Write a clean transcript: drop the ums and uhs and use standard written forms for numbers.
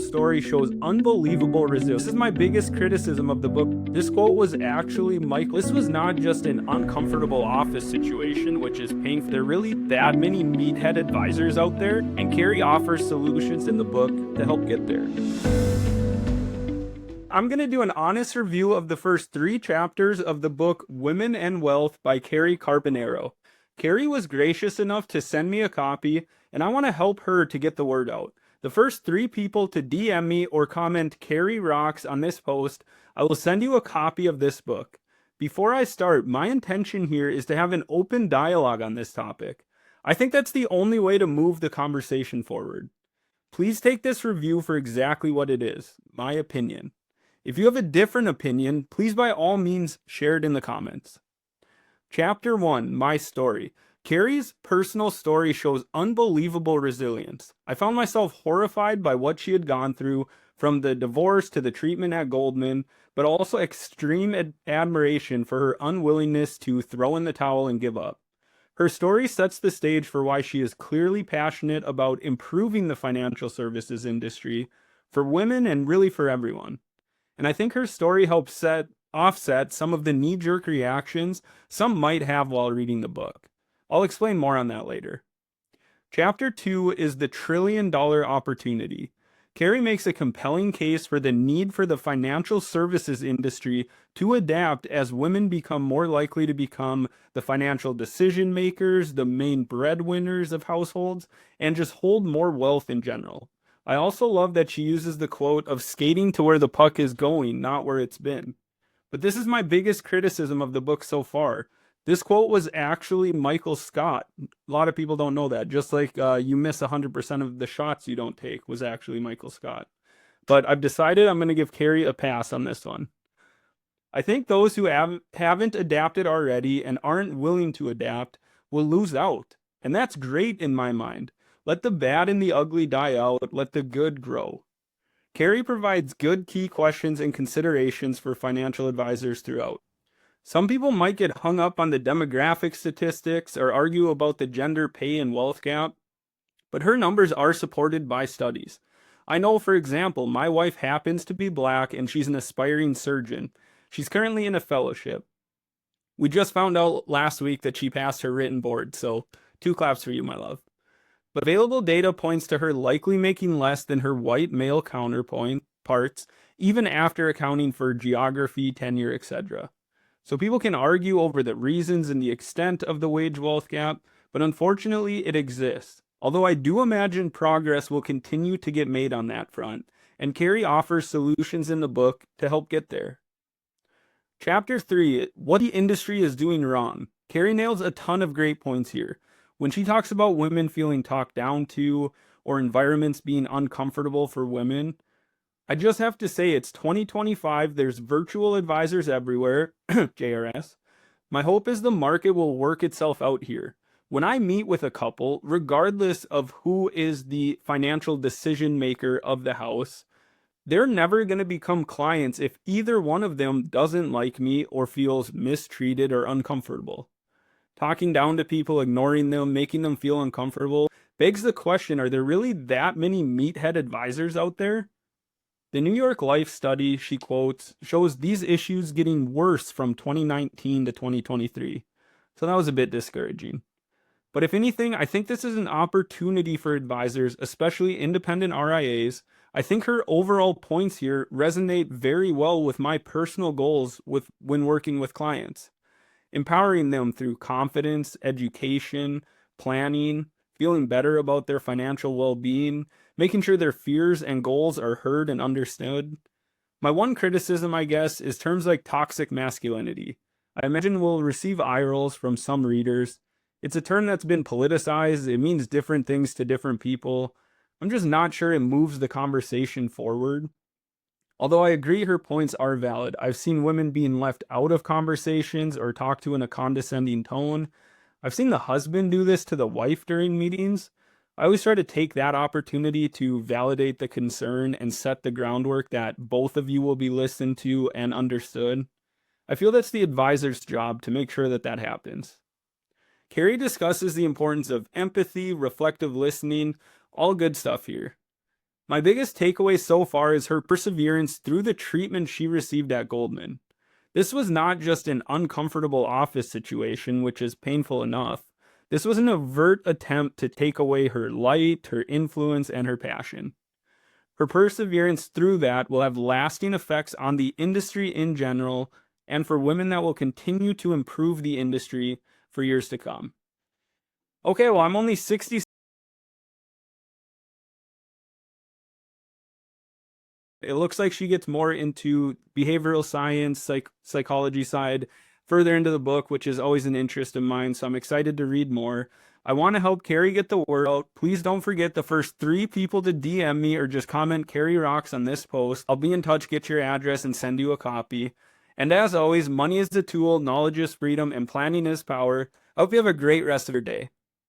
story shows unbelievable resilience. This is my biggest criticism of the book. This quote was actually Michael. This was not just an uncomfortable office situation, which is painful. There are really that many meathead advisors out there, and Cary offers solutions in the book to help get there. I'm going to do an honest review of the first 3 chapters of the book Women and Wealth by Cary Carbonaro. Cary was gracious enough to send me a copy, and I want to help her to get the word out. The first 3 people to DM me or comment Cary rocks on this post, I will send you a copy of this book. Before I start, my intention here is to have an open dialogue on this topic. I think that's the only way to move the conversation forward. Please take this review for exactly what it is, my opinion. If you have a different opinion, please by all means share it in the comments. Chapter 1, My Story. Cary's personal story shows unbelievable resilience. I found myself horrified by what she had gone through, from the divorce to the treatment at Goldman, but also extreme admiration for her unwillingness to throw in the towel and give up. Her story sets the stage for why she is clearly passionate about improving the financial services industry for women and really for everyone. And I think her story helps offset some of the knee-jerk reactions some might have while reading the book. I'll explain more on that later. Chapter 2 is the $1 trillion opportunity. Cary makes a compelling case for the need for the financial services industry to adapt as women become more likely to become the financial decision makers, the main breadwinners of households, and just hold more wealth in general. I also love that she uses the quote of skating to where the puck is going, not where it's been. But this is my biggest criticism of the book so far. This quote was actually Michael Scott. A lot of people don't know that. Just like you miss 100% of the shots you don't take was actually Michael Scott. But I've decided I'm going to give Cary a pass on this one. I think those who haven't adapted already and aren't willing to adapt will lose out. And that's great in my mind. Let the bad and the ugly die out. Let the good grow. Cary provides good key questions and considerations for financial advisors throughout. Some people might get hung up on the demographic statistics or argue about the gender pay and wealth gap, but her numbers are supported by studies. I know, for example, my wife happens to be Black and she's an aspiring surgeon. She's currently in a fellowship. We just found out last week that she passed her written board, so 2 claps for you, my love. But available data points to her likely making less than her white male counterparts, even after accounting for geography, tenure, etc. So people can argue over the reasons and the extent of the wage-wealth gap, but unfortunately it exists. Although I do imagine progress will continue to get made on that front, and Cary offers solutions in the book to help get there. Chapter 3, What the Industry is Doing Wrong. Cary nails a ton of great points here. When she talks about women feeling talked down to, or environments being uncomfortable for women, I just have to say it's 2025, there's virtual advisors everywhere, JRS. My hope is the market will work itself out here. When I meet with a couple, regardless of who is the financial decision maker of the house, they're never going to become clients if either one of them doesn't like me or feels mistreated or uncomfortable. Talking down to people, ignoring them, making them feel uncomfortable, begs the question, are there really that many meathead advisors out there? The New York Life study, she quotes, shows these issues getting worse from 2019 to 2023. So that was a bit discouraging. But if anything, I think this is an opportunity for advisors, especially independent RIAs. I think her overall points here resonate very well with my personal goals when working with clients. Empowering them through confidence, education, planning, feeling better about their financial well-being, making sure their fears and goals are heard and understood. My one criticism, I guess, is terms like toxic masculinity. I imagine we'll receive eye rolls from some readers. It's a term that's been politicized. It means different things to different people. I'm just not sure it moves the conversation forward. Although I agree her points are valid. I've seen women being left out of conversations or talked to in a condescending tone. I've seen the husband do this to the wife during meetings. I always try to take that opportunity to validate the concern and set the groundwork that both of you will be listened to and understood. I feel that's the advisor's job to make sure that that happens. Cary discusses the importance of empathy, reflective listening, all good stuff here. My biggest takeaway so far is her perseverance through the treatment she received at Goldman. This was not just an uncomfortable office situation, which is painful enough. This was an overt attempt to take away her light, her influence, and her passion. Her perseverance through that will have lasting effects on the industry in general, and for women that will continue to improve the industry for years to come. Okay, well, I'm only 60. It looks like she gets more into behavioral science, psychology side, further into the book, which is always an interest of mine. So I'm excited to read more. I want to help Cary get the word out. Please don't forget the first 3 people to DM me or just comment Cary Rocks on this post. I'll be in touch, get your address, and send you a copy. And as always, money is the tool, knowledge is freedom, and planning is power. I hope you have a great rest of your day.